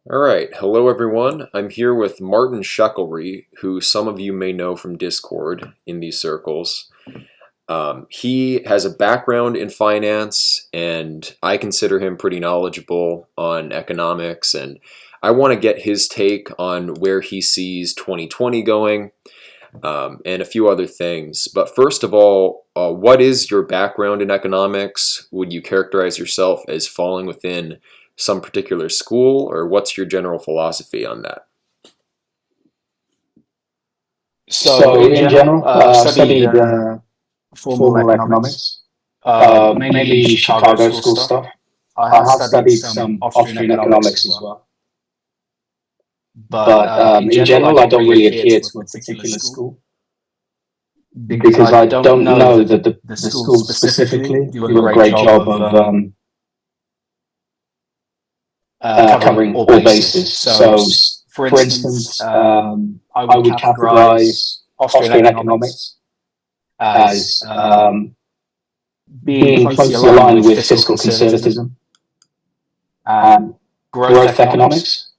All right. Hello, everyone. I'm here with MartinShekelry, who some of you may know from Discord in these circles. He has a background in finance, and I consider him pretty knowledgeable on economics. And I want to get his take on where he sees 2020 going, and a few other things. But first of all, what is your background in economics? Would you characterize yourself as falling within some particular school, or what's your general philosophy on that? So in general, I've studied formal economics, mainly Chicago school stuff. I have studied some Austrian economics as well. But in general, I don't really adhere to a particular school because I don't know that the schools specifically do a great job of covering all bases. So, for instance, I would categorize Austrian economics as being closely aligned with fiscal conservatism and growth economics,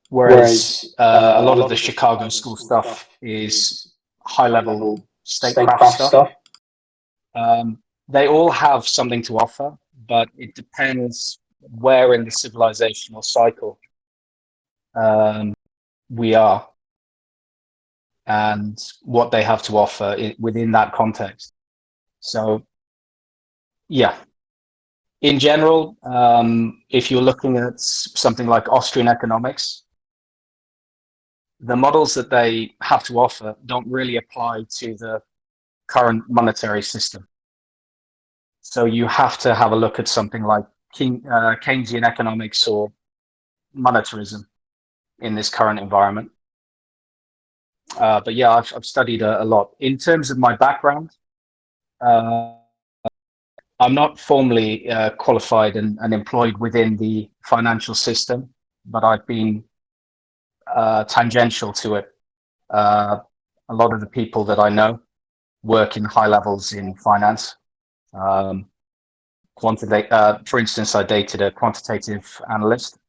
whereas a lot of the Chicago school stuff is high-level statecraft stuff. They all have something to offer, but it depends where in the civilizational cycle we are and what they have to offer within that context. So, yeah, in general, if you're looking at something like Austrian economics, the models that they have to offer don't really apply to the current monetary system. So you have to have a look at something like Keynesian economics or monetarism in this current environment. But yeah, I've studied a lot. In terms of my background, I'm not formally qualified and employed within the financial system, but I've been tangential to it. A lot of the people that I know work in high levels in finance. For instance, I dated a quantitative analyst,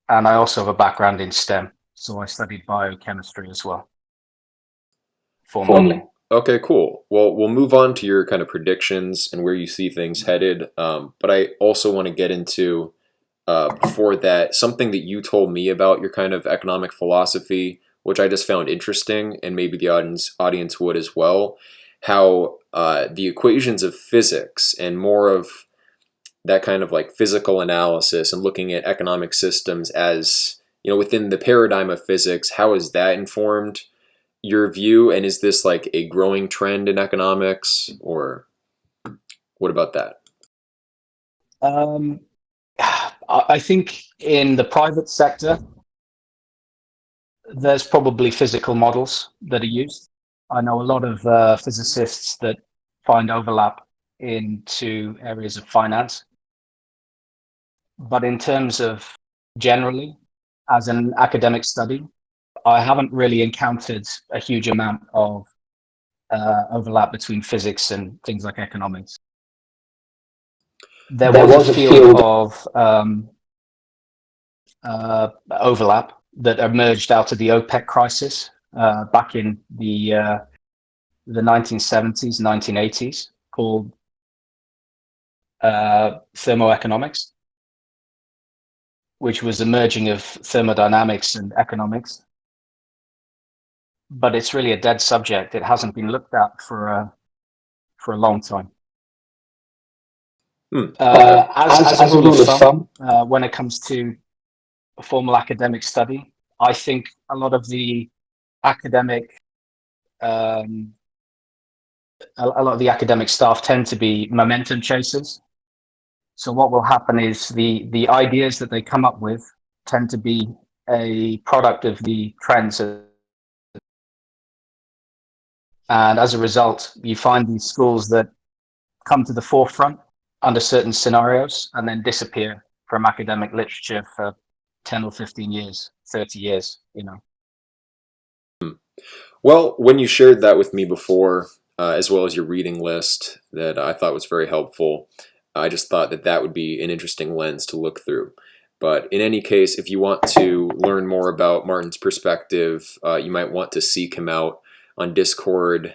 and I also have a background in STEM, so I studied biochemistry as well, formally. Okay, cool. Well, we'll move on to your kind of predictions and where you see things headed. But I also want to get into, before that, something that you told me about your kind of economic philosophy, which I just found interesting, and maybe the audience would as well. How the equations of physics and more of that kind of like physical analysis and looking at economic systems as, within the paradigm of physics, how is that informed your view? And is this like a growing trend in economics, or what about that? I think in the private sector, there's probably physical models that are used. I know a lot of physicists that find overlap into areas of finance. But in terms of generally, as an academic study, I haven't really encountered a huge amount of overlap between physics and things like economics. There was a field of overlap that emerged out of the OPEC crisis back in the 1970s, 1980s, called thermoeconomics, which was a merging of thermodynamics and economics. But it's really a dead subject. It hasn't been looked at for a long time. As a rule of thumb, when it comes to a formal academic study, I think a lot of the academic staff tend to be momentum chasers. So what will happen is the ideas that they come up with tend to be a product of the trends. And as a result, you find these schools that come to the forefront under certain scenarios and then disappear from academic literature for 10 or 15 years, 30 years, Well, when you shared that with me before, as well as your reading list that I thought was very helpful, I just thought that that would be an interesting lens to look through. But in any case, if you want to learn more about Martin's perspective, you might want to seek him out on Discord.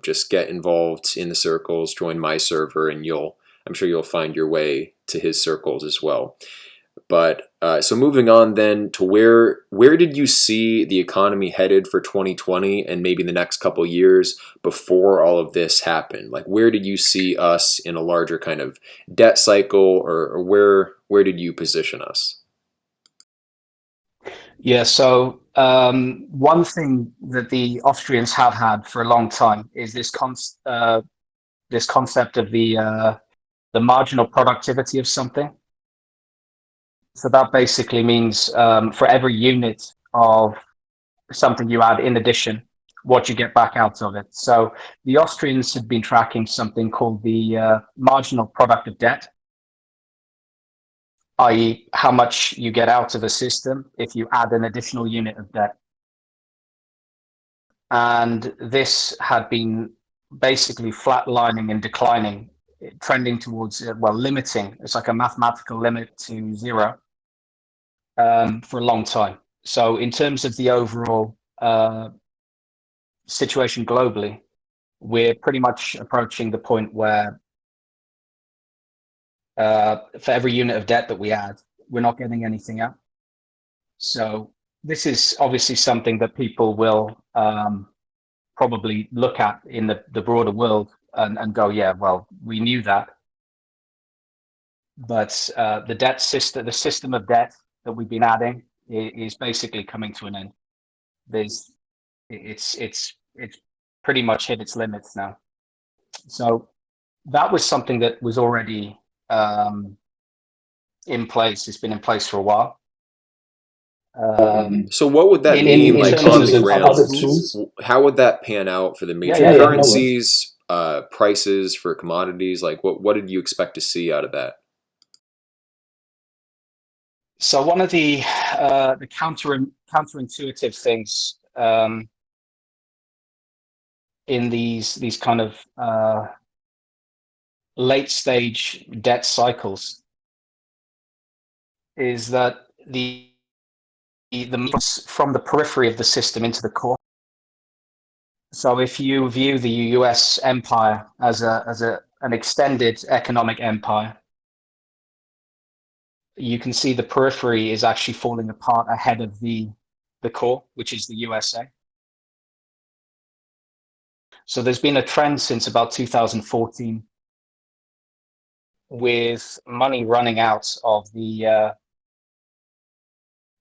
Just get involved in the circles, join my server, and I'm sure you'll find your way to his circles as well. But so moving on then to where did you see the economy headed for 2020 and maybe the next couple years before all of this happened? Like where did you see us in a larger kind of debt cycle, or where did you position us? Yeah, so one thing that the Austrians have had for a long time is this concept of the marginal productivity of something. So that basically means for every unit of something you add in addition, what you get back out of it. So the Austrians had been tracking something called the marginal product of debt, i.e., how much you get out of a system if you add an additional unit of debt. And this had been basically flatlining and declining, trending towards, well, limiting. It's like a mathematical limit to zero for a long time. So in terms of the overall situation globally, we're pretty much approaching the point where for every unit of debt that we add, we're not getting anything out. So this is obviously something that people will probably look at in the broader world and go, yeah, well, we knew that. But the system of debt that we've been adding is basically coming to an end. There's, it's pretty much hit its limits now. So that was something that was already in place. It's been in place for a while. So what would that mean, in like on terms the of ground? other tools? How would that pan out for the Yeah, major yeah, no worries. currencies, prices for commodities? Like what did you expect to see out of that? So one of the counterintuitive things in these kind of late stage debt cycles is that the moves from the periphery of the system into the core. So if you view the US empire as an extended economic empire, you can see the periphery is actually falling apart ahead of the core, which is the USA. So there's been a trend since about 2014 with money running out of the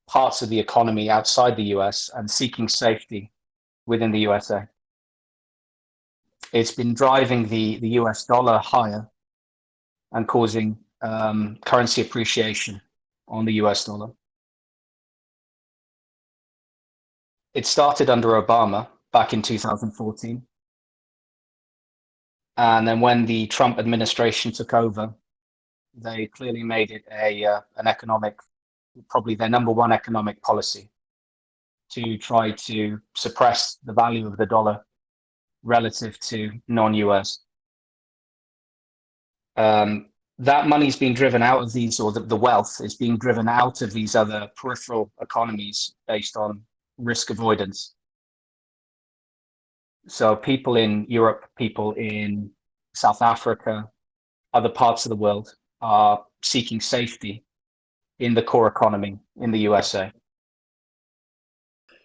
parts of the economy outside the US and seeking safety within the USA. It's been driving the US dollar higher and causing currency appreciation on the US dollar. It started under Obama back in 2014. And then when the Trump administration took over, they clearly made it an economic, probably their number one economic policy, to try to suppress the value of the dollar relative to non-US. That money's being driven out of these, or the wealth is being driven out of these other peripheral economies based on risk avoidance. So people in Europe, people in South Africa, other parts of the world are seeking safety in the core economy in the USA.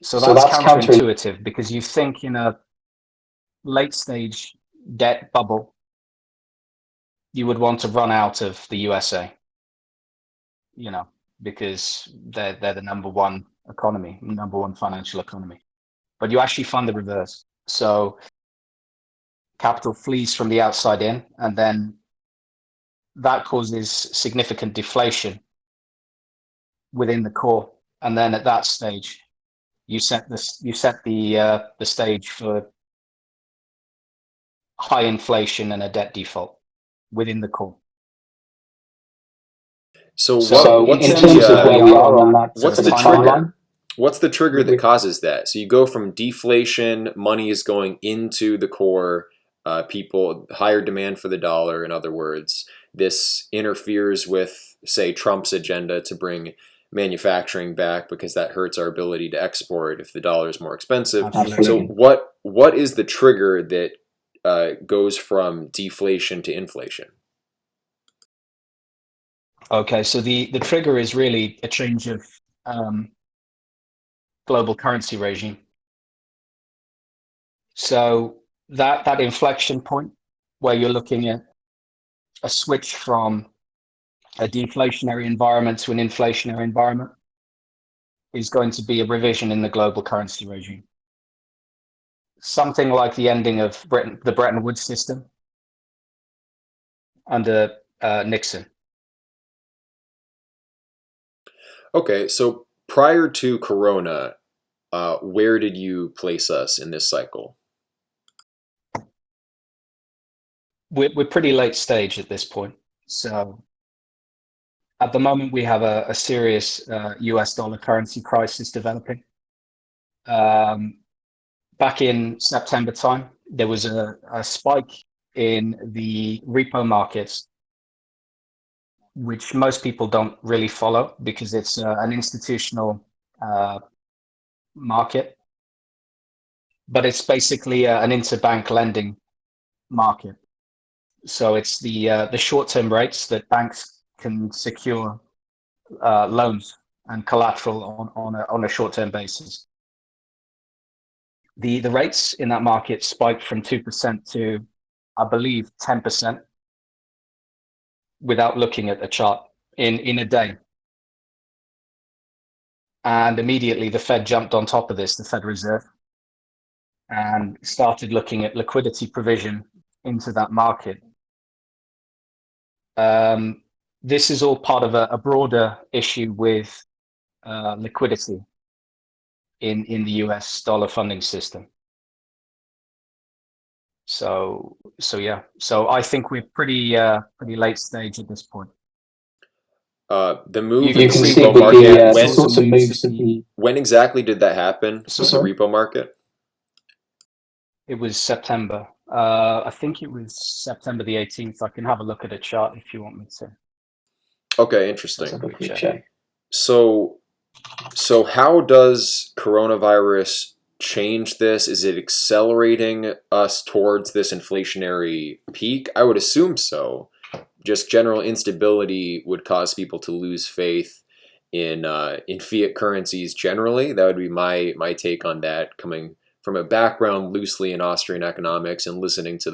So that's counterintuitive, because you think in a late stage debt bubble, you would want to run out of the USA, because they're the number one economy, number one financial economy. But you actually find the reverse. So capital flees from the outside in, and then that causes significant deflation within the core. And then at that stage, you set the stage for high inflation and a debt default within the core. So in terms of where we are on that, what's the trigger? What's the trigger that causes that? So you go from deflation, money is going into the core, people, higher demand for the dollar, in other words. this interferes with, say, Trump's agenda to bring manufacturing back because that hurts our ability to export if the dollar is more expensive. So Absolutely. what is the trigger that goes from deflation to inflation? Okay, so the trigger is really a change of um, global currency regime. So that inflection point where you're looking at a switch from a deflationary environment to an inflationary environment is going to be a revision in the global currency regime. Something like the ending of the Bretton Woods system under Nixon. Okay, so prior to Corona, where did you place us in this cycle? We're pretty late stage at this point. So at the moment, we have a serious US dollar currency crisis developing. Back in September time, there was a spike in the repo markets, which most people don't really follow because it's an institutional market, but it's basically an interbank lending market. So it's the short-term rates that banks can secure loans and collateral on a short-term basis. The rates in that market spiked from 2% to, I believe, 10% without looking at the chart in a day. And immediately the Fed jumped on top of this, the Fed Reserve, and started looking at liquidity provision into that market. This is all part of a broader issue with liquidity in the US dollar funding system. So yeah. So I think we're pretty late stage at this point. The move You in the can see repo with market, the sorts of moves that the when exactly did that happen with the sorry? repo market? It was September. I think it was September the 18th. I can have a look at a chart if you want me to. Okay, Let's interesting. have a quick check. So so how does coronavirus change this? Is it accelerating us towards this inflationary peak? I would assume so. Just general instability would cause people to lose faith in fiat currencies generally. That would be my take on that, coming from a background loosely in Austrian economics and listening to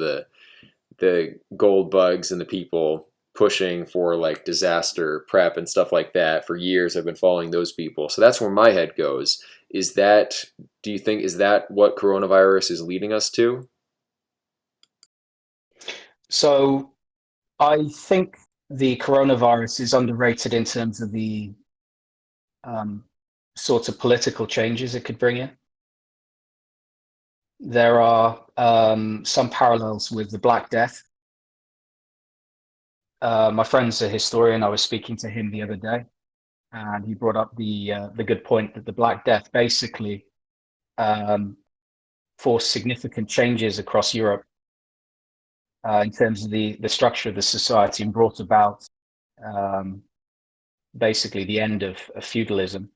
the gold bugs and the people pushing for like disaster prep and stuff like that for years. I've been following those people. So that's where my head goes. Is that, do you think, is that what coronavirus is leading us to? So I think the coronavirus is underrated in terms of the um, sorts of political changes it could bring in. There are some parallels with the Black Death. My friend's a historian. I was speaking to him the other day, and he brought up the good point that the Black Death basically um, forced significant changes across Europe in terms of the structure of the society and brought about um, basically the end of feudalism.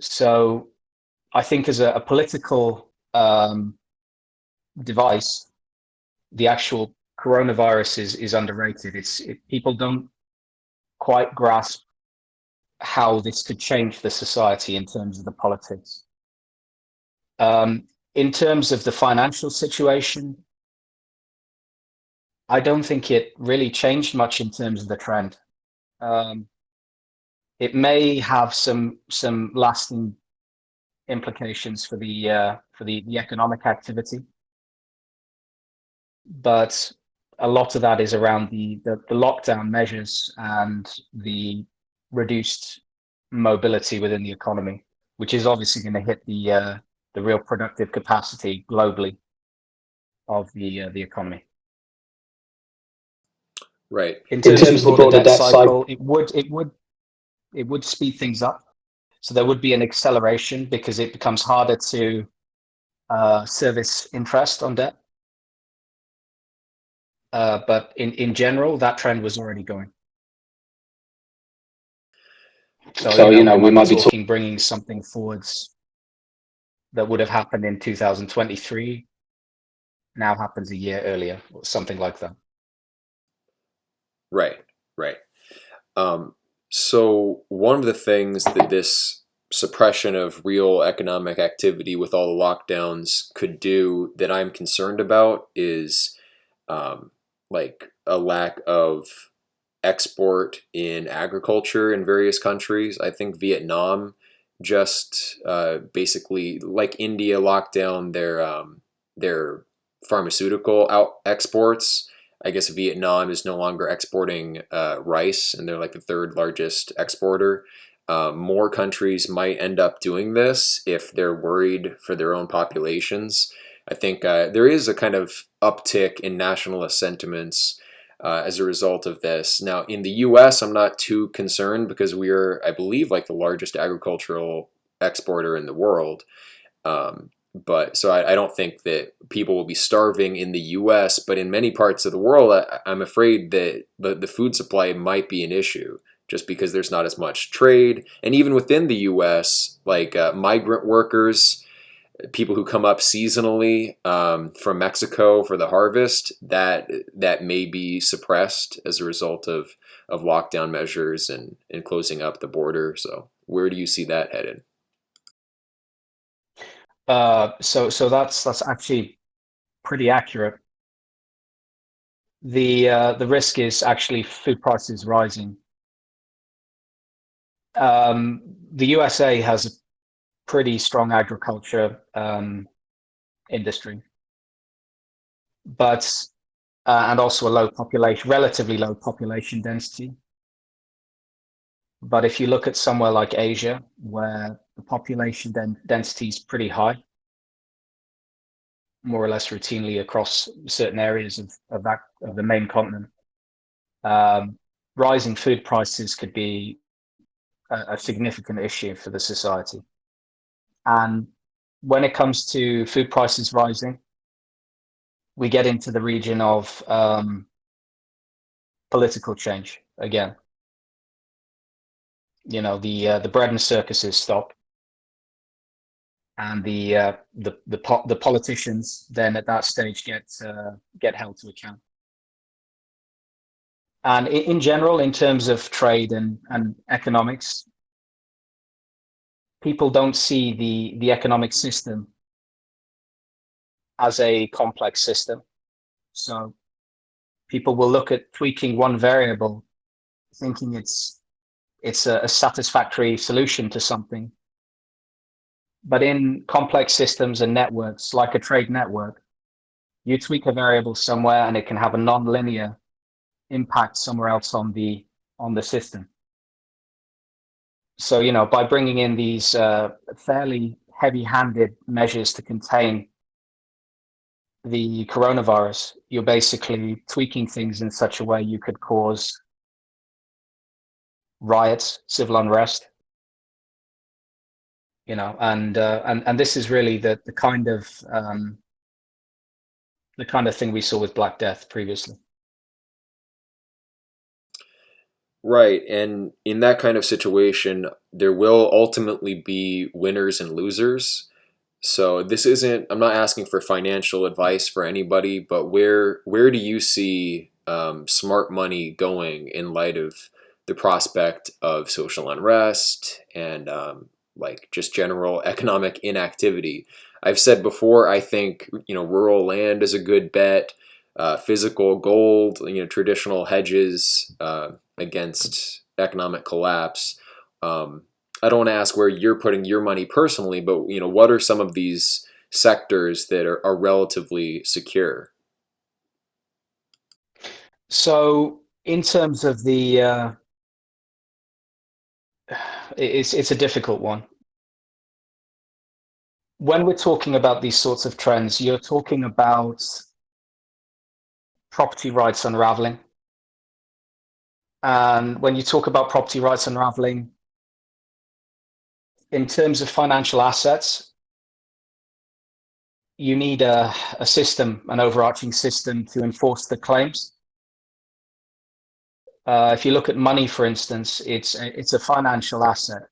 So I think as a political device, the actual coronavirus is underrated. People don't quite grasp how this could change the society in terms of the politics. In terms of the financial situation, I don't think it really changed much in terms of the trend. Um, it may have some lasting implications for the economic activity, but a lot of that is around the lockdown measures and the reduced mobility within the economy, which is obviously going to hit the real productive capacity globally of the economy. Right. In terms of the broader debt cycle, it would speed things up. So there would be an acceleration because it becomes harder to service interest on debt. But in general, that trend was already going. So, So, we we might be might be talking. talking bringing something forwards that would have happened in 2023 now happens a year earlier, or something like that. Right, right. Um, so one of the things that this suppression of real economic activity with all the lockdowns could do that I'm concerned about is um, like a lack of export in agriculture in various countries. I think Vietnam just basically, like India, locked down their pharmaceutical out exports. I guess Vietnam is no longer exporting rice, and they're like the third largest exporter. More countries might end up doing this if they're worried for their own populations. I think there is a kind of uptick in nationalist sentiments as a result of this. Now, in the US, I'm not too concerned because we are, I believe, like the largest agricultural exporter in the world. But so I don't think that people will be starving in the US, but in many parts of the world, I'm afraid that the food supply might be an issue just because there's not as much trade. And even within the US, like migrant workers, people who come up seasonally from Mexico for the harvest, that may be suppressed as a result of lockdown measures and closing up the border. So where do you see that headed? So that's actually pretty accurate. The risk is actually food prices rising. The USA has a pretty strong agriculture industry, but and also a relatively low population density. But if you look at somewhere like Asia, where the population density is pretty high, more or less routinely across certain areas of the main continent, rising food prices could be a significant issue for the society. And when it comes to food prices rising, we get into the region of political change again. The bread and circuses stop, and the politicians then at that stage get held to account. And in general, in terms of trade and economics, people don't see the economic system as a complex system. So people will look at tweaking one variable, thinking it's a satisfactory solution to something. But in complex systems and networks, like a trade network, you tweak a variable somewhere and it can have a non-linear impact somewhere else on the system. So, by bringing in these fairly heavy-handed measures to contain the coronavirus, you're basically tweaking things in such a way you could cause riots, civil unrest, and this is really the kind of thing we saw with Black Death previously. Right. And in that kind of situation, there will ultimately be winners and losers. So this isn't, I'm not asking for financial advice for anybody, but where do you see smart money going in light of the prospect of social unrest and like just general economic inactivity? I've said before, I think rural land is a good bet. Physical gold, traditional hedges against economic collapse. Um, I don't want to ask where you're putting your money personally, but what are some of these sectors that are relatively secure? So in terms of it's a difficult one. When we're talking about these sorts of trends, you're talking about property rights unraveling. And when you talk about property rights unraveling, in terms of financial assets, you need a system, an overarching system to enforce the claims. If you look at money, for instance, it's a financial asset.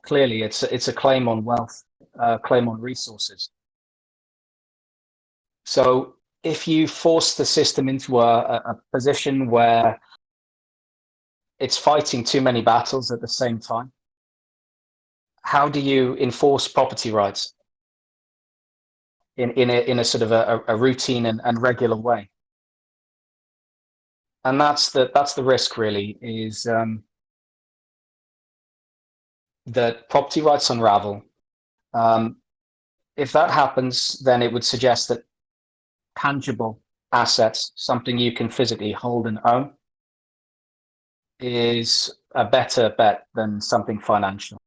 Clearly, it's a claim on wealth, claim on resources. So if you force the system into a position where it's fighting too many battles at the same time, how do you enforce property rights in a sort of a routine and regular way? And that's the risk, really, is that property rights unravel. If that happens, then it would suggest that tangible assets, something you can physically hold and own, is a better bet than something financial.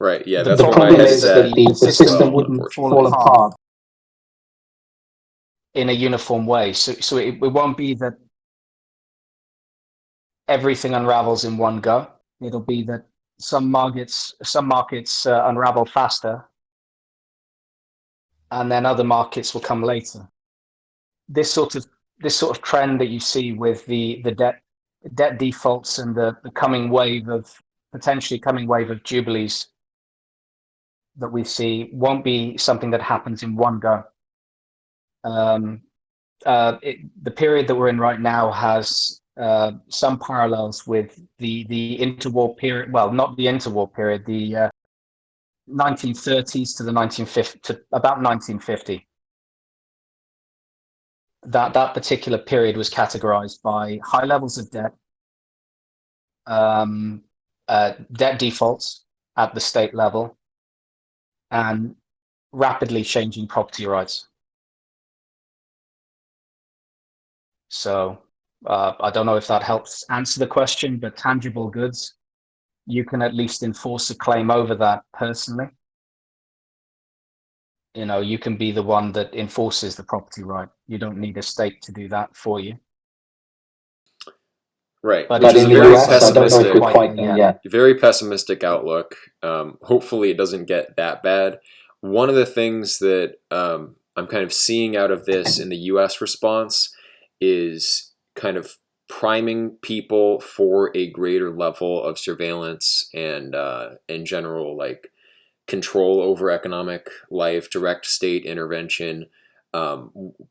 Right. Yeah, The that's where my problem head is is that at the as system well, wouldn't fall unfortunately. apart in a uniform way. So it won't be that everything unravels in one go. It'll be that some markets unravel faster, and then other markets will come later. This sort of trend that you see with the debt defaults and the coming wave of potentially coming wave of jubilees that we see won't be something that happens in one go. The period that we're in right now has some parallels with the interwar period. Well, not the interwar period, the 1930s to the 1950 to about 1950. That particular period was categorized by high levels of debt, debt defaults at the state level, and rapidly changing property rights. So I don't know if that helps answer the question, but tangible goods, you can at least enforce a claim over that personally. You can be the one that enforces the property right. You don't need a state to do that for you. Right, But which is in a the very US, I don't know if we're quite there yet. very pessimistic outlook. Hopefully, it doesn't get that bad. One of the things that I'm kind of seeing out of this in the U.S. response is kind of priming people for a greater level of surveillance and in general, like control over economic life, direct state intervention.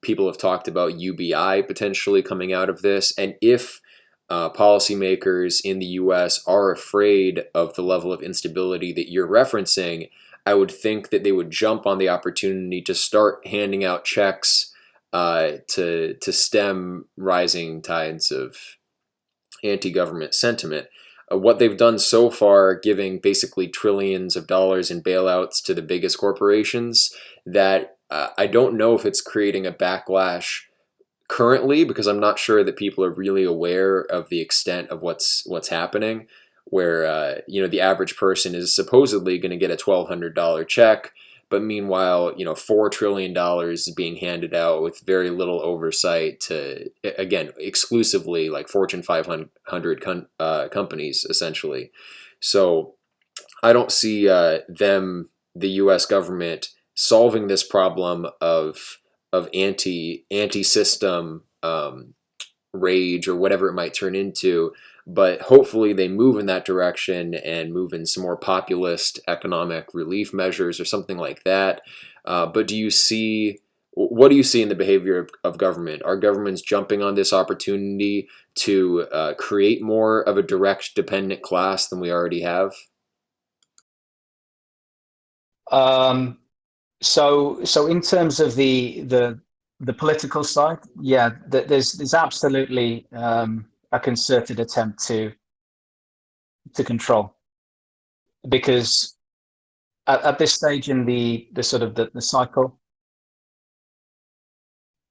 People have talked about UBI potentially coming out of this, and if policymakers in the US are afraid of the level of instability that you're referencing, I would think that they would jump on the opportunity to start handing out checks to stem rising tides of anti-government sentiment. What they've done so far, giving basically trillions of dollars in bailouts to the biggest corporations, that I don't know if it's creating a backlash currently, because I'm not sure that people are really aware of the extent of what's happening. Where the average person is supposedly going to get a $1,200 check, but meanwhile, $4 trillion is being handed out with very little oversight to, again, exclusively like Fortune 500 companies, essentially. So I don't see the U.S. government, solving this problem of anti system rage or whatever it might turn into. But hopefully they move in that direction and move in some more populist economic relief measures or something like that. But what do you see in the behavior of government? Are governments jumping on this opportunity to create more of a direct dependent class than we already have? So in terms of the political side, yeah, there's absolutely a concerted attempt to control, because at this stage in the sort of the cycle,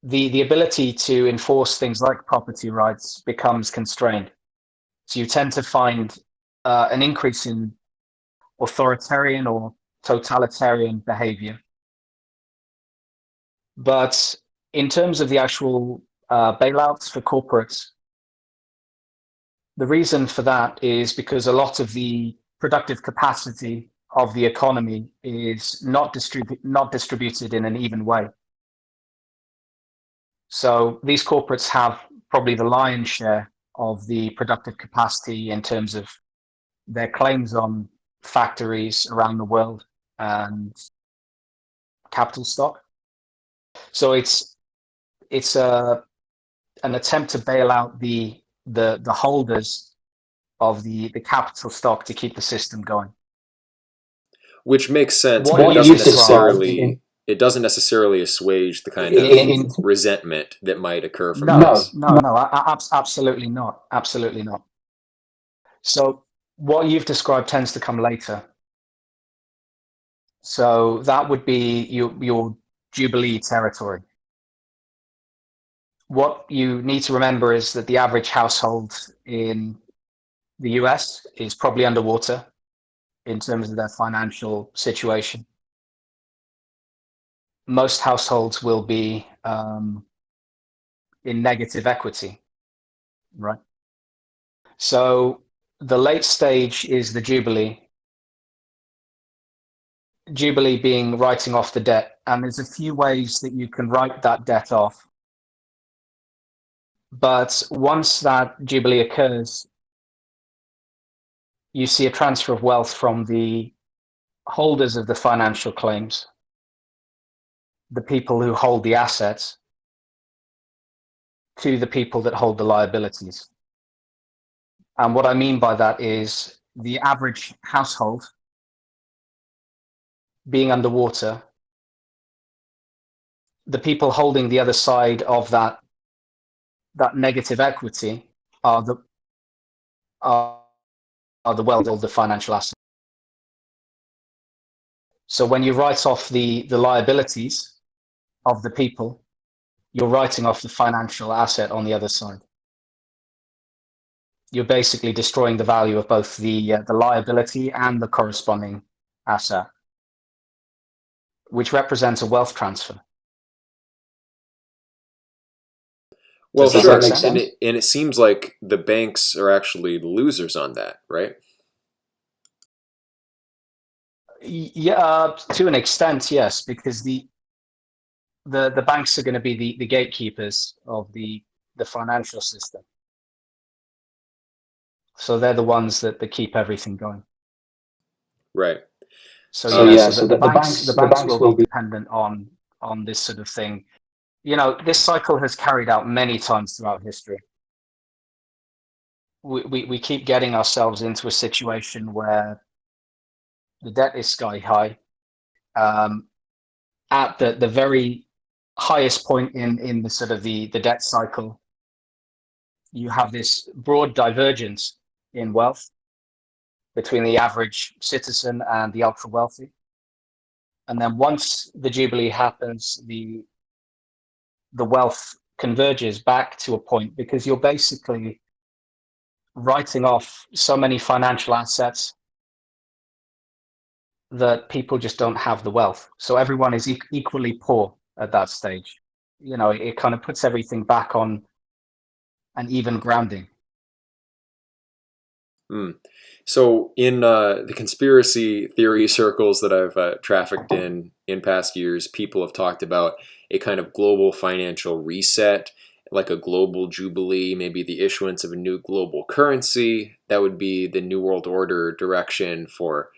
the ability to enforce things like property rights becomes constrained. So you tend to find an increase in authoritarian or totalitarian behavior. But in terms of the actual bailouts for corporates, the reason for that is because a lot of the productive capacity of the economy is not distributed in an even way. So these corporates have probably the lion's share of the productive capacity in terms of their claims on factories around the world and capital stock. So it's an attempt to bail out the holders of the capital stock to keep the system going. Which makes sense, but What you described it doesn't necessarily assuage the kind of in resentment that might occur from no, this. no, absolutely not, absolutely not. So what you've described tends to come later. So that would be your Jubilee territory. What you need to remember is that the average household in the US is probably underwater in terms of their financial situation. Most households will be in negative equity, right? So the late stage is the Jubilee. Jubilee being writing off the debt, and there's a few ways that you can write that debt off. But once that Jubilee occurs, you see a transfer of wealth from the holders of the financial claims, the people who hold the assets, to the people that hold the liabilities. And what I mean by that is the average household being underwater, the people holding the other side of that negative equity are the wealth of the financial assets. So when you write off the liabilities of the people, you're writing off the financial asset on the other side. You're basically destroying the value of both the liability and the corresponding asset, which represents a wealth transfer. Well, Does that sure, make sense? and it seems like the banks are actually the losers on that, right? Yeah, to an extent, yes, because the banks are going to be the gatekeepers of the financial system. So they're the ones that keep everything going. Right. So yeah, so the banks will be dependent on this sort of thing. You know, this cycle has carried out many times throughout history. We keep getting ourselves into a situation where the debt is sky high. At the very highest point in the sort of the debt cycle, you have this broad divergence in wealth between the average citizen and the ultra wealthy. And then once the Jubilee happens, the wealth converges back to a point because you're basically writing off so many financial assets that people just don't have the wealth. So everyone is equally poor at that stage. You know, it kind of puts everything back on an even grounding. Mm. So in the conspiracy theory circles that I've trafficked in past years, people have talked about a kind of global financial reset, like a global jubilee, maybe the issuance of a new global currency. That would be the new world order direction for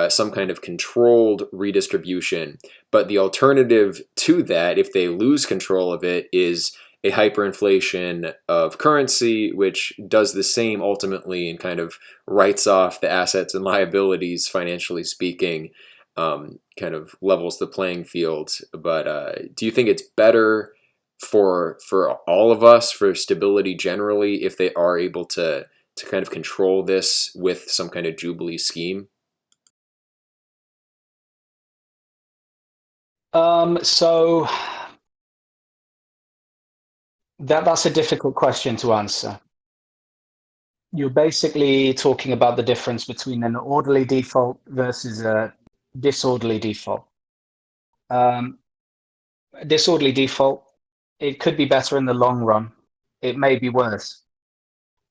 some kind of controlled redistribution. But the alternative to that, if they lose control of it, is a hyperinflation of currency, which does the same ultimately and kind of writes off the assets and liabilities, financially speaking, kind of levels the playing field. But do you think it's better for all of us, for stability generally, if they are able to kind of control this with some kind of jubilee scheme? So that's a difficult question to answer. You're basically talking about the difference between an orderly default versus a disorderly default. Disorderly default, it could be better in the long run. It may be worse.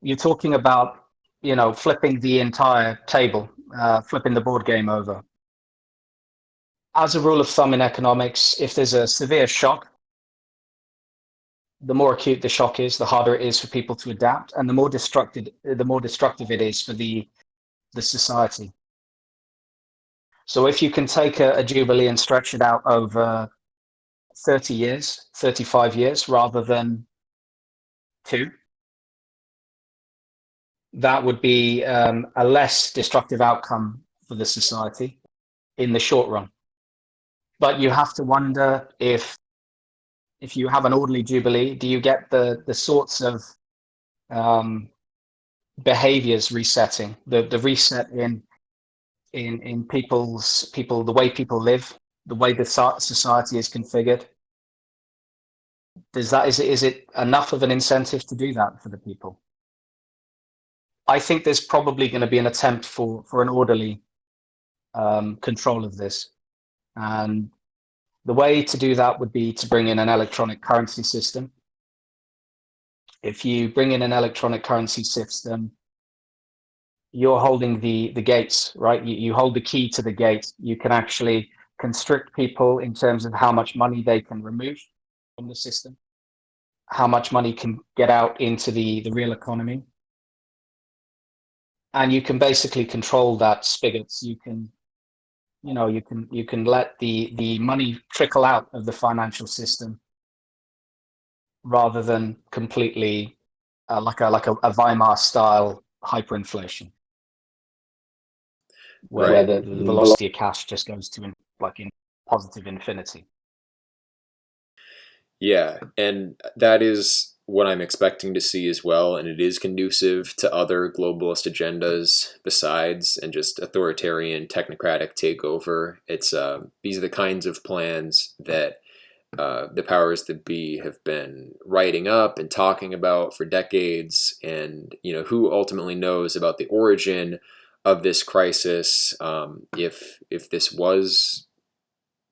You're talking about, you know, flipping the entire table flipping the board game over. As a rule of thumb in economics, if there's a severe shock, the more acute the shock is, the harder it is for people to adapt, and the more destructive it is for the society. So if you can take a jubilee and stretch it out over 30 years, 35 years, rather than 2, that would be a less destructive outcome for the society in the short run. But you have to wonder if you have an orderly jubilee, do you get the sorts of behaviors resetting, the reset in the way people live, the way the society is configured? Is it enough of an incentive to do that for the people? I think there's probably going to be an attempt for an orderly control of this, and the way to do that would be to bring in an electronic currency system. If you bring in an electronic currency system, you're holding the gates, right? You hold the key to the gate. You can actually constrict people in terms of how much money they can remove from the system, how much money can get out into the real economy. And you can basically control that spigots. You can let the money trickle out of the financial system rather than completely like a Weimar style hyperinflation, where Right. the velocity of cash just goes to in positive infinity. Yeah, and that is what I'm expecting to see as well, and it is conducive to other globalist agendas besides and just authoritarian technocratic takeover. It's these are the kinds of plans that the powers that be have been writing up and talking about for decades, and who ultimately knows about the origin of this crisis, if this was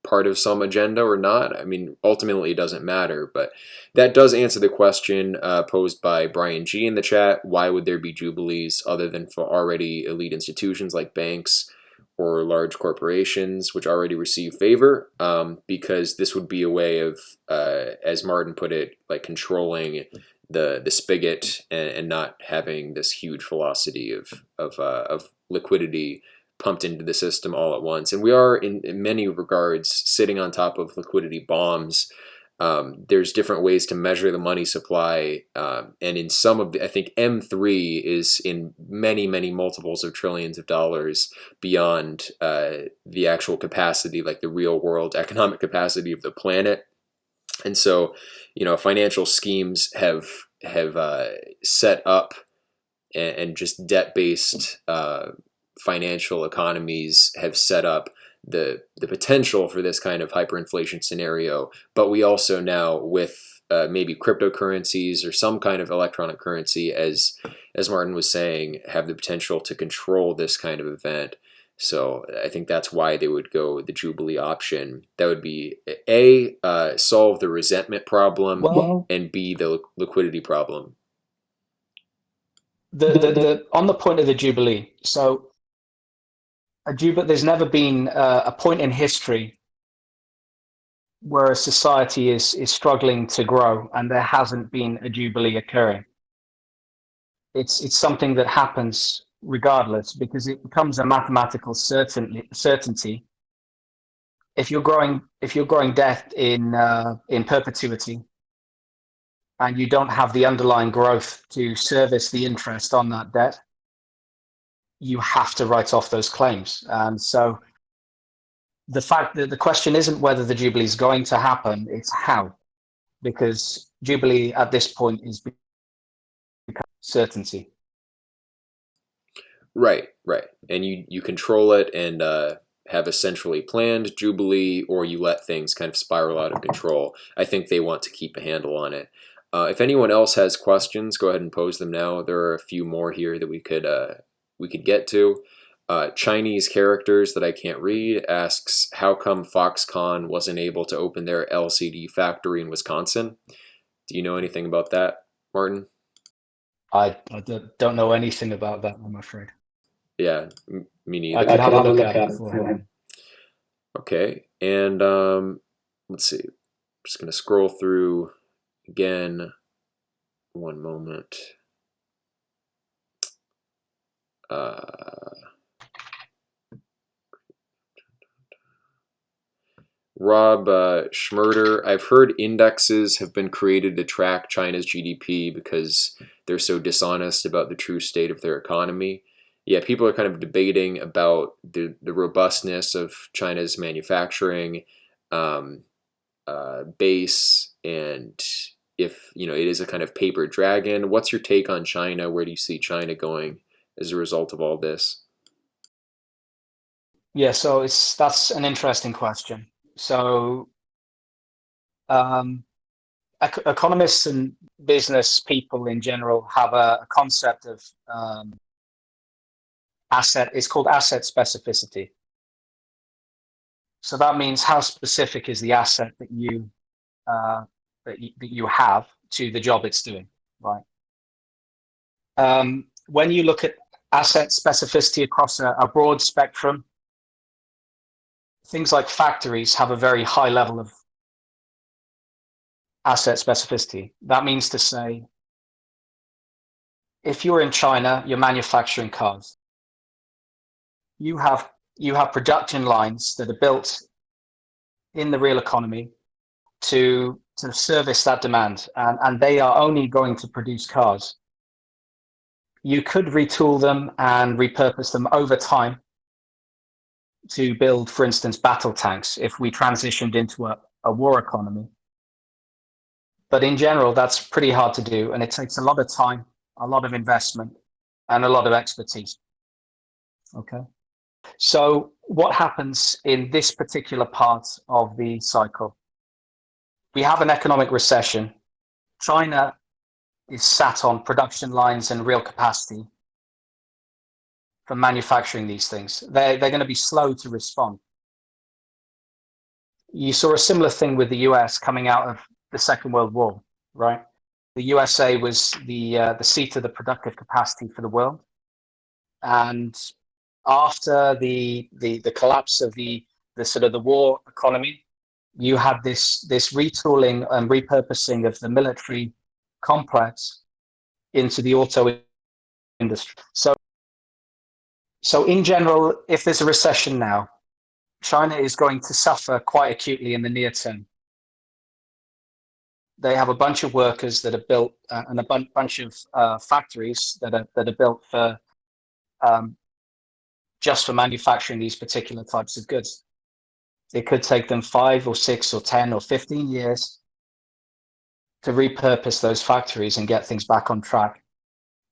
part of some agenda or not. I mean, ultimately, it doesn't matter. But that does answer the question posed by Brian G in the chat. Why would there be jubilees other than for already elite institutions like banks or large corporations, which already receive favor? Because this would be a way of, as Martin put it, like controlling the spigot and not having this huge velocity of liquidity pumped into the system all at once. And we are, in many regards, sitting on top of liquidity bombs. There's different ways to measure the money supply. And in some of I think M3 is in many, many multiples of trillions of dollars beyond the actual capacity, like the real world economic capacity of the planet. And so, financial schemes have set up and just debt-based financial economies have set up the potential for this kind of hyperinflation scenario. But we also now, with maybe cryptocurrencies or some kind of electronic currency, as Martin was saying, have the potential to control this kind of event. So I think that's why they would go the Jubilee option. That would be A, solve the resentment problem, and B, the liquidity problem. On the point of the Jubilee, so there's never been a point in history where a society is struggling to grow and there hasn't been a Jubilee occurring. It's something that happens regardless, because it becomes a mathematical certainty. If you're growing debt in perpetuity, and you don't have the underlying growth to service the interest on that debt, you have to write off those claims. And so the fact that the question isn't whether the Jubilee is going to happen, it's how, because Jubilee at this point is certainty. Right. And you control it and have a centrally planned Jubilee, or you let things kind of spiral out of control. I think they want to keep a handle on it. If anyone else has questions, go ahead and pose them now. There are a few more here that we could get to. Chinese characters that I can't read asks, how come Foxconn wasn't able to open their LCD factory in Wisconsin? Do you know anything about that, Martin? I don't know anything about that, I'm afraid. Yeah, me I neither. could have a look at it beforehand. Okay, and let's see. I'm just gonna scroll through again. One moment. Uh, Rob Schmurder, I've heard indexes have been created to track China's GDP because they're so dishonest about the true state of their economy. Yeah, people are kind of debating about the robustness of China's manufacturing um, base, and if it is a kind of paper dragon. What's your take on China? Where do you see China going as a result of all this? Yeah, so that's an interesting question. So um, economists and business people in general have a concept of asset. It's called asset specificity. So that means how specific is the asset uh, that you have to the job it's doing, right? When you look at asset specificity across a broad spectrum, things like factories have a very high level of asset specificity. That means to say, if you're in China, you're manufacturing cars. You have you have production lines that are built in the real economy to service that demand, and they are only going to produce cars. You could retool them and repurpose them over time to build, for instance, battle tanks if we transitioned into a war economy. But in general, that's pretty hard to do, and it takes a lot of time, a lot of investment, and a lot of expertise. Okay. So, what happens in this particular part of the cycle? We have an economic recession. China is sat on production lines and real capacity for manufacturing these things. They're going to be slow to respond. You saw a similar thing with the US coming out of the Second World War, right? The USA was the seat of the productive capacity for the world, and after the collapse of the sort of the war economy, you had this retooling and repurposing of the military complex into the auto industry. So in general, if there's a recession now, China is going to suffer quite acutely in the near term. They have a bunch of workers that are built and a bunch of factories that are built for um, just for manufacturing these particular types of goods. It could take them 5 or 6 or 10 or 15 years to repurpose those factories and get things back on track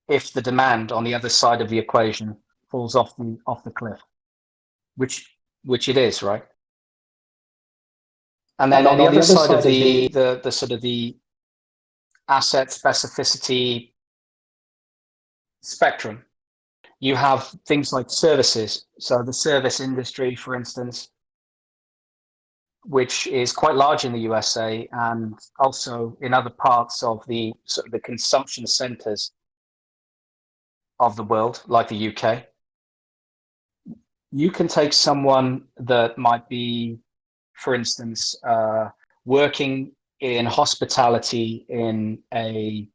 if the demand on the other side of the equation falls off the cliff, which it is, right? And And then on then the on the other other side of side of the sort of the asset specificity spectrum, you have things like services. So the service industry, for instance, which is quite large in the USA and also in other parts of the sort of the consumption centers of the world, like the UK. You can take someone that might be, for instance, working in hospitality in a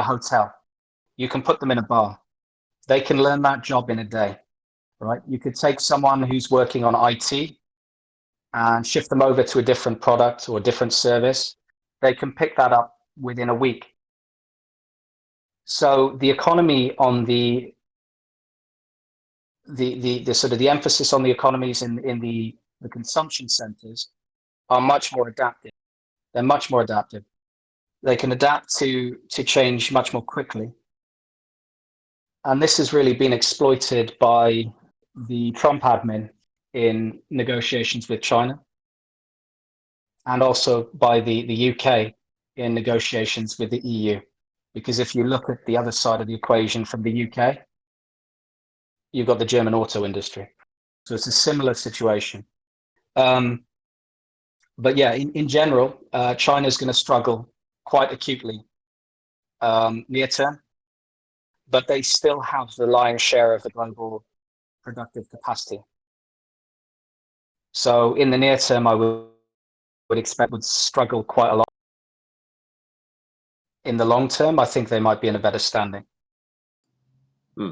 hotel. You can put them in a bar. They can learn that job in a day, right? You could take someone who's working on IT and shift them over to a different product or a different service. They can pick that up within a week. So the economy on the sort of the emphasis on the economies in the consumption centers are much more adaptive. They're much more adaptive. They can adapt to change much more quickly. And this has really been exploited by the Trump admin in negotiations with China and also by the UK in negotiations with the EU. Because if you look at the other side of the equation from the UK, you've got the German auto industry. So it's a similar situation. Um, but yeah, in general, China is going to struggle quite acutely near term. but they still have the lion's share of the global productive capacity. So in the near term, would expect would struggle quite a lot. In the long term, I think they might be in a better standing. Hmm.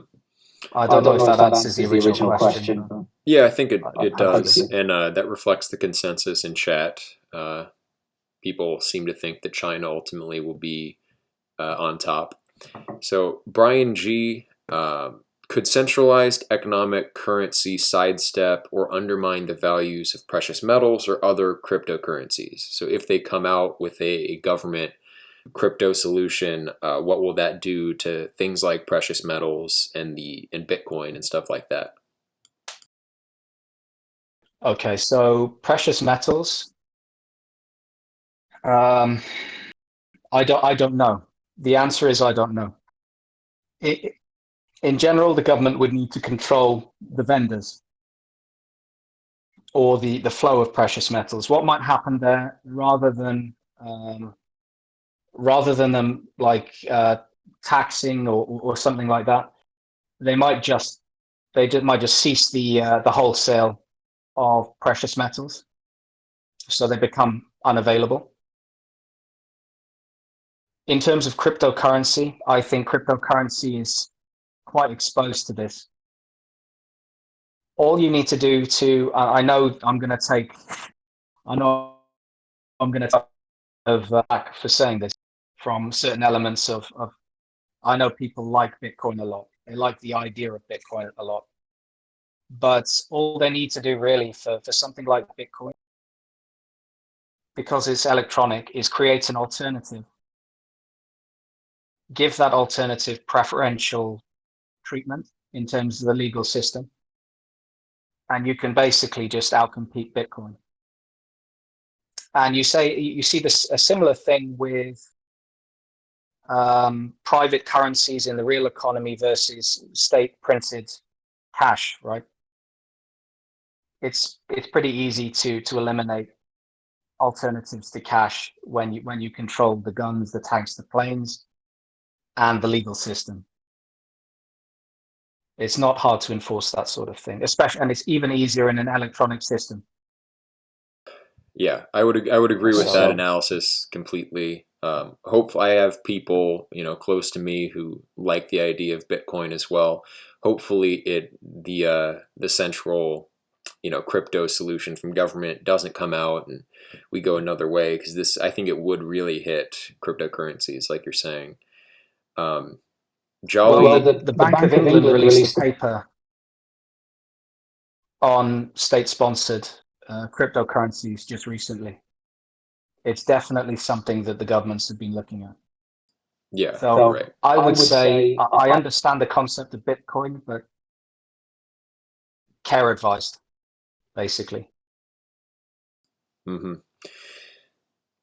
I I don't know don't if know if that that answers the answers the original original question, question, but Yeah, I think it does, hopefully. and that reflects the consensus in chat. People seem to think that China ultimately will be on top. So Brian G. Could centralized economic currency sidestep or undermine the values of precious metals or other cryptocurrencies? So if they come out with a government crypto solution, what will that do to things like precious metals and Bitcoin and stuff like that? Okay, so precious metals. Um, I don't know. The answer is I don't know. It, in general, the government would need to control the vendors or the flow of precious metals. What might happen there, um, rather than them like taxing or something like that, they might just might just cease the wholesale of precious metals, so they become unavailable. In terms of cryptocurrency, I think cryptocurrency is quite exposed to this. All you need to do to, I know I'm going to take, I know I'm going to take back for saying this from certain elements of, I know people like Bitcoin a lot. They like the idea of Bitcoin a lot. But all they need to do really for something like Bitcoin, because it's electronic, is create an alternative. Give that alternative preferential treatment in terms of the legal system, and you can basically just outcompete Bitcoin. And you see this a similar thing with private currencies in the real economy versus state printed cash, right? It's pretty easy to eliminate alternatives to cash when you control the guns, the tanks, the planes, and the legal system. It's not hard to enforce that sort of thing, especially, and it's even easier in an electronic system. Yeah, I would agree with that So, analysis completely. Hope I have people close to me who like the idea of Bitcoin as well. Hopefully, the central crypto solution from government doesn't come out and we go another way, because this, I think it would really hit cryptocurrencies like you're saying. Um, well, well, Jolly, the the Bank of Bank of England England released a released a paper on state-sponsored cryptocurrencies just recently. It's definitely something that the governments have been looking at. yeah, So so right. I I would would say say I understand the concept of Bitcoin, but care advised, basically. Mm-hmm.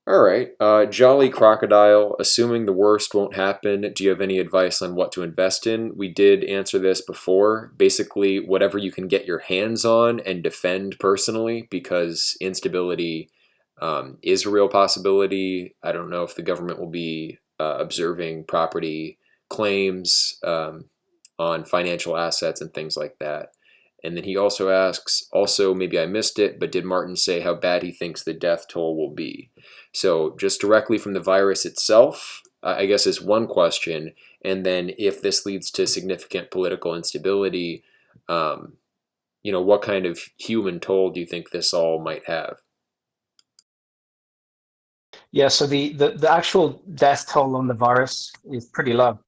All right. Jolly Crocodile, assuming the worst won't happen, do you have any advice on what to invest in? We did answer this before. Basically, whatever you can get your hands on and defend personally, because instability is a real possibility. I don't know if the government will be observing property claims on financial assets and things like that. And then he also asks, also, maybe I missed it, but did Martin say how bad he thinks the death toll will be? So, just directly from the virus itself, I guess is one question. And then, if this leads to significant political instability, um, what kind of human toll do you think this all might have? Yeah, so the actual death toll on the virus is pretty low.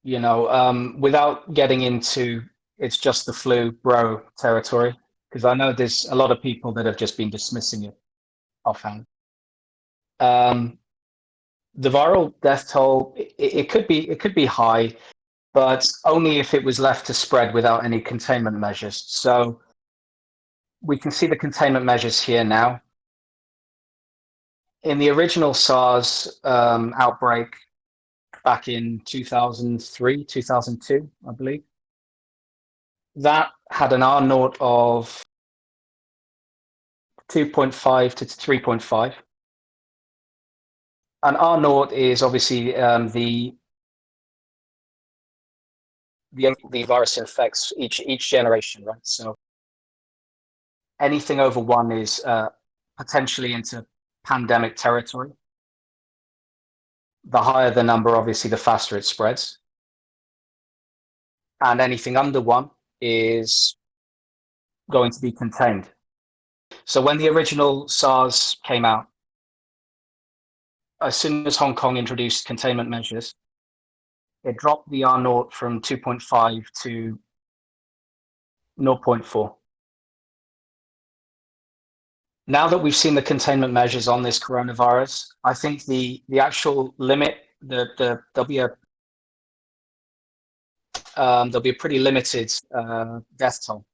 Without getting into it's just the flu, bro territory, because I know there's a lot of people that have just been dismissing it offhand. Um, the viral death toll, it could be high, but only if it was left to spread without any containment measures. So we can see the containment measures here now. In the original SARS outbreak back in 2003, 2002, I believe, that had an R naught of 2.5 to 3.5. And R naught is obviously the the virus infects each generation, right? So anything over one is potentially into pandemic territory. The higher the number, obviously, the faster it spreads. And anything under one is going to be contained. So when the original SARS came out, as soon as Hong Kong introduced containment measures, it dropped the R naught from 2.5 to 0.4. Now that we've seen the containment measures on this coronavirus, I think the actual limit, there'll be a pretty limited death toll,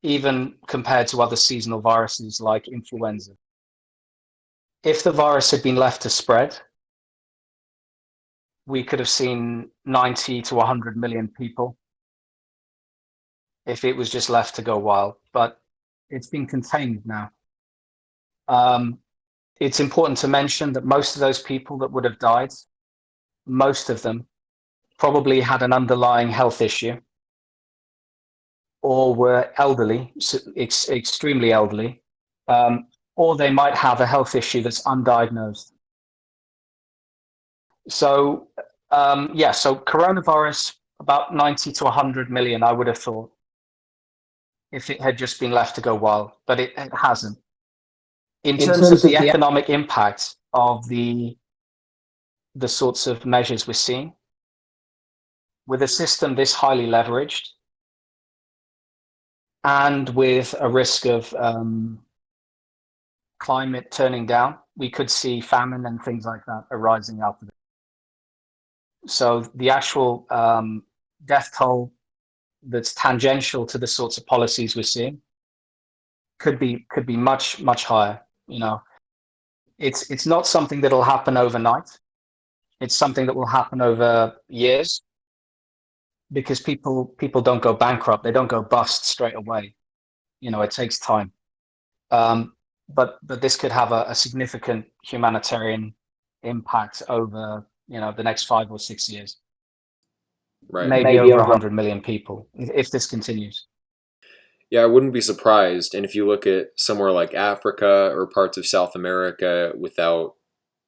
even compared to other seasonal viruses like influenza. If the virus had been left to spread, we could have seen 90 to 100 million people if it was just left to go wild, but it's been contained now. It's important to mention that most of those people that would have died, most of them probably had an underlying health issue or were elderly, extremely elderly, or they might have a health issue that's undiagnosed. So, so coronavirus, about 90 to 100 million, I would have thought, if it had just been left to go wild, but it hasn't. In terms of the economic impact of the sorts of measures we're seeing, with a system this highly leveraged and with a risk of climate turning down, we could see famine and things like that arising out of it. So the actual death toll that's tangential to the sorts of policies we're seeing could be much higher. You know, it's not something that'll happen overnight. It's something that will happen over years, because people don't go bankrupt. They don't go bust straight away. You know, it takes time. But this could have a significant humanitarian impact over, the next 5 or 6 years. Right. Maybe over 100 million people if this continues. Yeah, I wouldn't be surprised. And if you look at somewhere like Africa or parts of South America without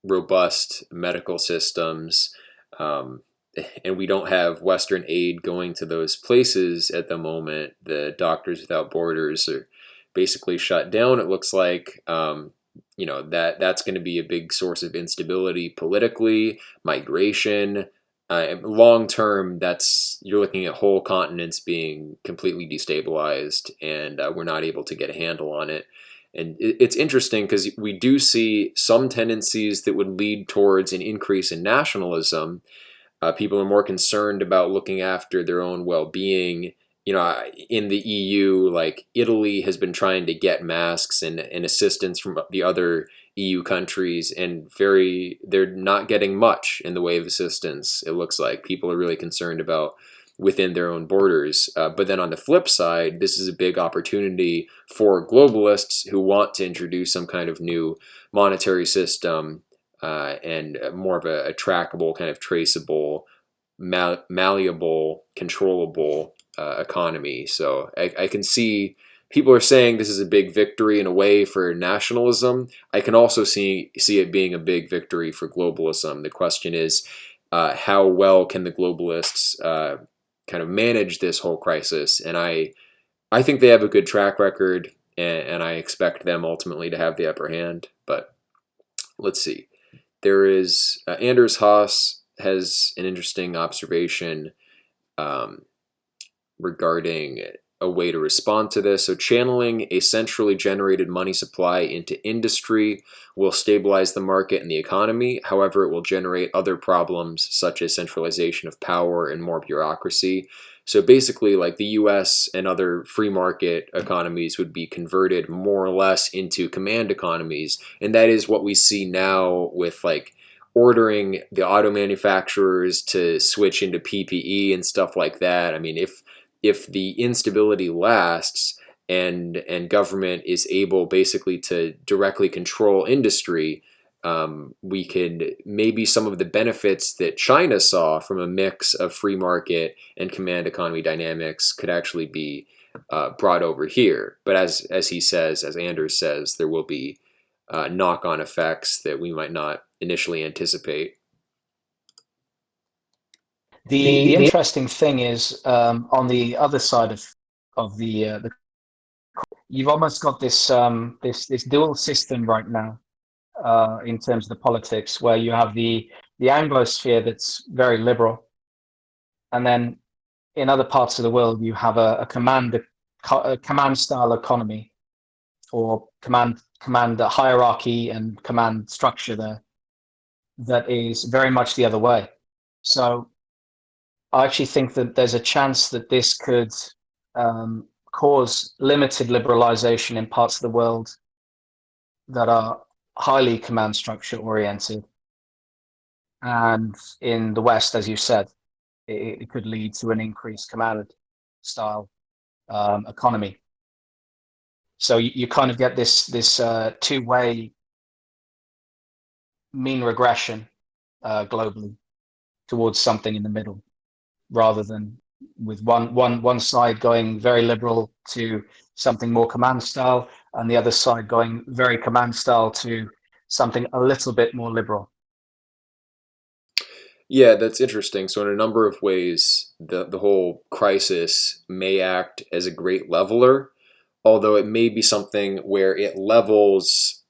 robust medical systems, and we don't have Western aid going to those places at the moment, the Doctors Without Borders are basically shut down. It looks like that's going to be a big source of instability politically, migration. Long term, you're looking at whole continents being completely destabilized, and we're not able to get a handle on it. And it's interesting because we do see some tendencies that would lead towards an increase in nationalism. People are more concerned about looking after their own well-being. In the EU, like Italy has been trying to get masks and assistance from the other EU countries, and they're not getting much in the way of assistance. It looks like people are really concerned about within their own borders. But then on the flip side, this is a big opportunity for globalists who want to introduce some kind of new monetary system, and more of a trackable, kind of traceable, malleable, controllable economy. So I can see people are saying this is a big victory in a way for nationalism. I can also see it being a big victory for globalism. The question is, how well can the globalists kind of manage this whole crisis? And I think they have a good track record, and I expect them ultimately to have the upper hand. But let's see. There is Anders Haas has an interesting observation regarding a way to respond to this. So channeling a centrally generated money supply into industry will stabilize the market and the economy. However, it will generate other problems such as centralization of power and more bureaucracy. So basically, like the US and other free market economies would be converted more or less into command economies. And that is what we see now with like ordering the auto manufacturers to switch into PPE and stuff like that. I mean, if the instability lasts and government is able basically to directly control industry, we could maybe some of the benefits that China saw from a mix of free market and command economy dynamics could actually be brought over here. But as he says, as Anders says, there will be knock-on effects that we might not initially anticipate. The interesting thing is on the other side of the you've almost got this dual system right now in terms of the politics, where you have the Anglosphere that's very liberal, and then in other parts of the world you have a command style economy, or command hierarchy and command structure there, that is very much the other way. So I actually think that there's a chance that this could cause limited liberalization in parts of the world that are highly command structure oriented. And in the West, as you said, it could lead to an increased command style economy. So you kind of get this two-way mean regression globally towards something in the middle, rather than with one side going very liberal to something more command style, and the other side going very command style to something a little bit more liberal. Yeah, that's interesting. So in a number of ways, the whole crisis may act as a great leveler, although it may be something where it levels,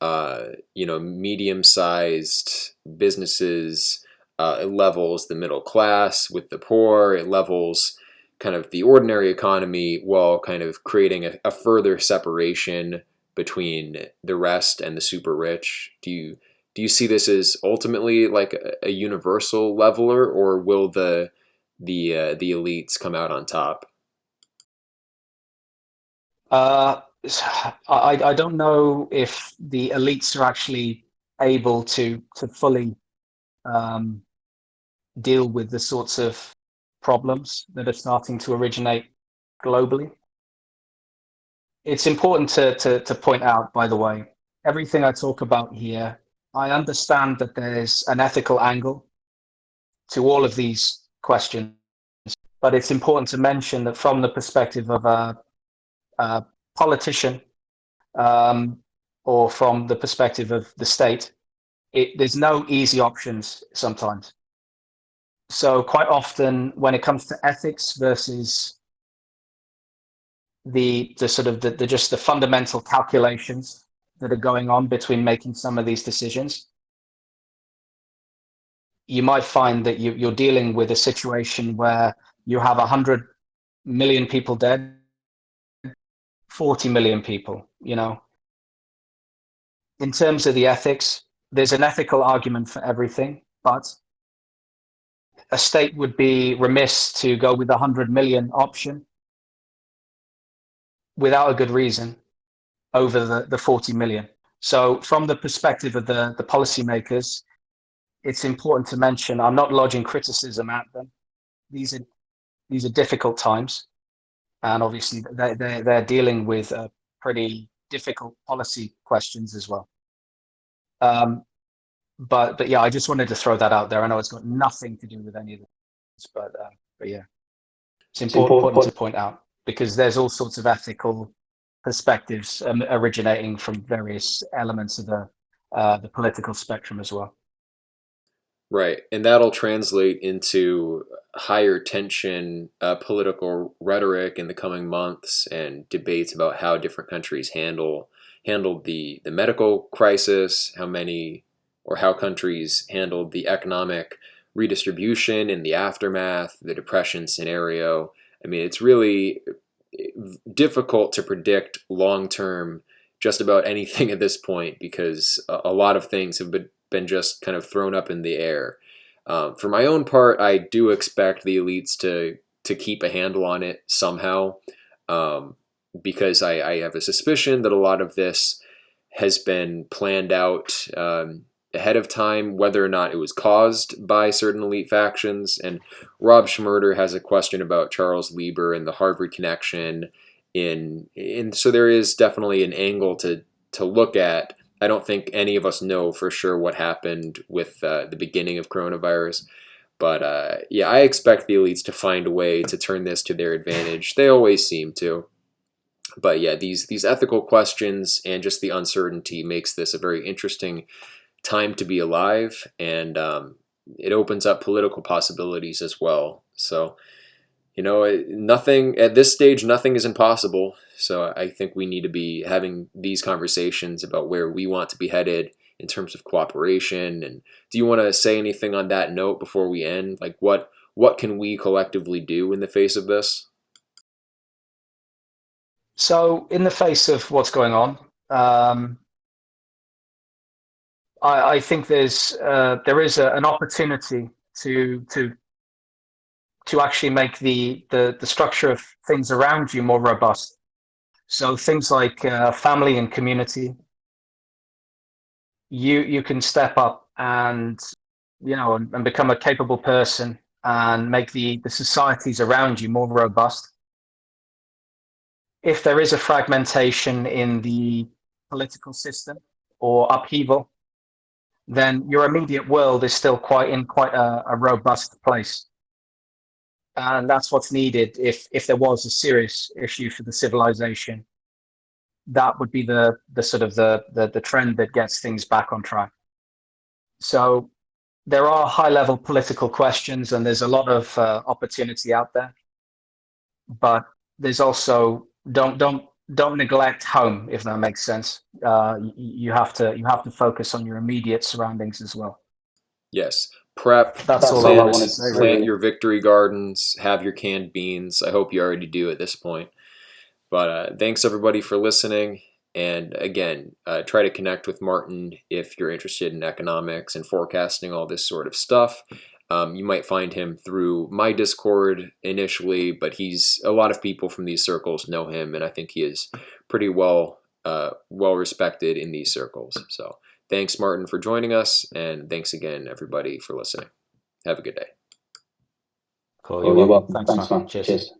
medium-sized businesses. It levels the middle class with the poor. It levels kind of the ordinary economy while kind of creating a further separation between the rest and the super rich. Do you see this as ultimately like a universal leveler, or will the elites come out on top? Uh, I don't know if the elites are actually able to fully um, deal with the sorts of problems that are starting to originate globally. It's important to point out, by the way, everything I talk about here, I understand that there's an ethical angle to all of these questions, but it's important to mention that from the perspective of a politician, um, or from the perspective of the state, there's no easy options sometimes. So quite often, when it comes to ethics versus the sort of the just the fundamental calculations that are going on between making some of these decisions, you might find that you're dealing with a situation where you have 100 million people dead, 40 million people. In terms of the ethics, there's an ethical argument for everything, but a state would be remiss to go with the 100 million option without a good reason over the 40 million. So from the perspective of the policymakers, it's important to mention, I'm not lodging criticism at them. These are difficult times, and obviously they're dealing with pretty difficult policy questions as well. But yeah, I just wanted to throw that out there. I know it's got nothing to do with any of this, but yeah, it's It's important to important. point out, because there's all sorts of ethical perspectives originating from various elements of the political spectrum as well. Right, and that'll translate into higher tension political rhetoric in the coming months and debates about how different countries handled the medical crisis, how many or how countries handled the economic redistribution in the aftermath, the depression scenario. I mean, it's really difficult to predict long term just about anything at this point because a lot of things have been just kind of thrown up in the air. For my own part, I do expect the elites to keep a handle on it somehow, um, because I have a suspicion that a lot of this has been planned out ahead of time, whether or not it was caused by certain elite factions. And Rob Schmurder has a question about Charles Lieber and the Harvard connection. So there is definitely an angle to look at I don't think any of us know for sure what happened with the beginning of coronavirus. But yeah, I expect the elites to find a way to turn this to their advantage. They always seem to. But yeah, these ethical questions and just the uncertainty makes this a very interesting time to be alive, and it opens up political possibilities as well. So nothing at this stage, nothing is impossible. So I think we need to be having these conversations about where we want to be headed in terms of cooperation. And do you want to say anything on that note before we end? Like what can we collectively do in the face of this? So, in the face of what's going on, I think there is an opportunity to to to actually make the structure of things around you more robust. So things like family and community, you can step up and and become a capable person and make the societies around you more robust. If there is a fragmentation in the political system or upheaval, then your immediate world is still quite a robust place. And that's what's needed if there was a serious issue for the civilization. That would be the sort of the trend that gets things back on track. So there are high level political questions, and there's a lot of opportunity out there. But there's also don't neglect home, if that makes sense. You have to focus on your immediate surroundings as well. Yes. Prep, That's all I plant, wanted to say, plant really. your victory gardens, have your canned beans. I hope you already do at this point. But thanks everybody for listening. And again, try to connect with Martin if you're interested in economics and forecasting, all this sort of stuff. You might find him through my Discord initially, but a lot of people from these circles know him, and I think he is pretty well respected in these circles. So thanks, Martin, for joining us, and thanks again, everybody, for listening. Have a good day. Cool. You're Cool, you're welcome. welcome. Thanks, Thanks, man. man. Cheers. Cheers.